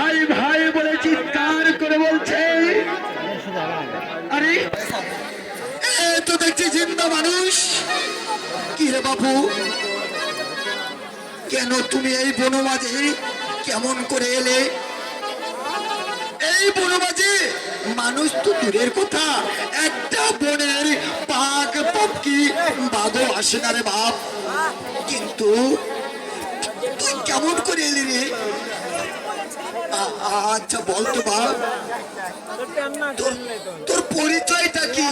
ভাই ভাই বলে চিৎকার করে বলছে। আরে এ তো দেখছি জিন্দা মানুষ। কি রে বাপু, কেন তুমি এই বনমাঝে কেমন করে এলে? এই বনমাঝে মানুষ তো দূরের কথা, একটা বনের বাঘ পক্ষী বাঘও আসে না রে বাপ। কিন্তু তুই কেমন করে এলি রে? আচ্ছা বলতো বাপ, তোর পরিচয়টা কি?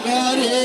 ঘরে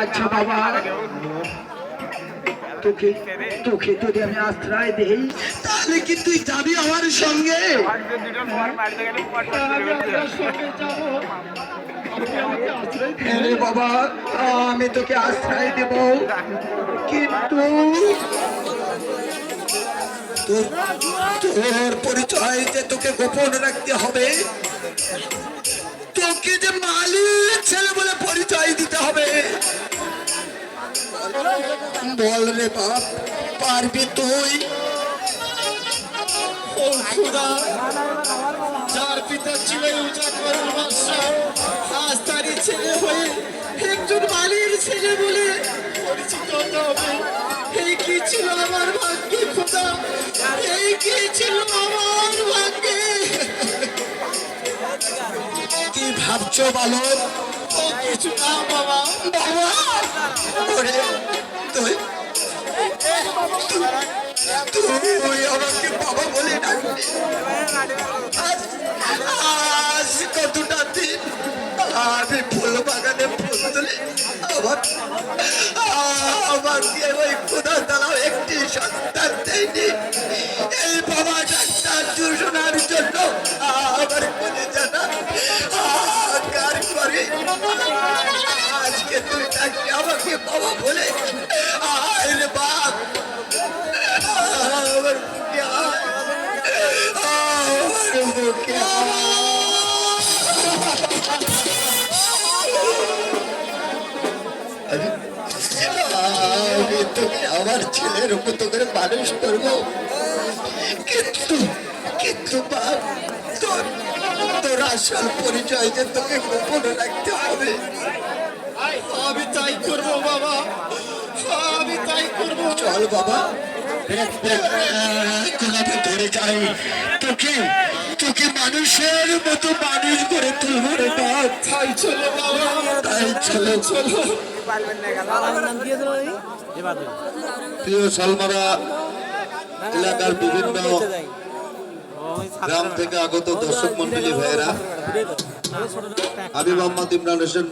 আচ্ছা বাবা, তোকে তোকে যদি আমি আশ্রয় দেই তাহলে কি তুই যাবি আমার সঙ্গে? বাবা, আমি তোকে আশ্রয় দেব, কিন্তু তোর পরিচয় যে তোকে গোপন রাখতে হবে। তোকে যে মালিক ছেলে বলে পরিচয় দিতে হবে। বল রে বাপ, পারবি তুই? ও খোদা, যার পিতা ছিল উজাগরের বাদশা, আজ তারই ছেলে হয়ে একজন মালির ছেলে বলে পরিচিত হতে হবে। এই কি ছিল আমার ভাগ্যে খোদা, এই কি ছিল আমার ভাগ্যে। কি ভাবছো বালক? ও কিছু না বাবা। বাবা, তুই আমাকে বাবা বলে ডাকলি। আজ কতটা দিন আমি ফুল বাগানে ফুল তুলে আমাকে ওই খোদা তালাও একটি সন্তান দেয়নি। এই বাবা ডাক্তার দুজনার জন্য আমার মনে জানা কার করে। আজকে তুই ডাকলি আমাকে বাবা বলে। আয় রে বাপ, আমার মুখে আমার মুখে আমি তোকে আমার ছেলের মতো করে মানুষ করবো, কিন্তু কিন্তু বাপ, তোর আসল পরিচয় যে তোকে গোপন রাখতে হবে। আমি তাই করবো বাবা, আমি তাই করবো। চল বাবা, ধরে যাই, তোকে তোকে মানুষের মতো মানুষ করে তুলব রে বাপ। তাই চলো বাবা, তাই চলো চলো। প্রিয় সালমারা এলাকার বিভিন্ন গ্রাম থেকে আগত দর্শক মন্ডলী ভাইয়েরা, আমি মোহাম্মদ ইমরান হোসেন।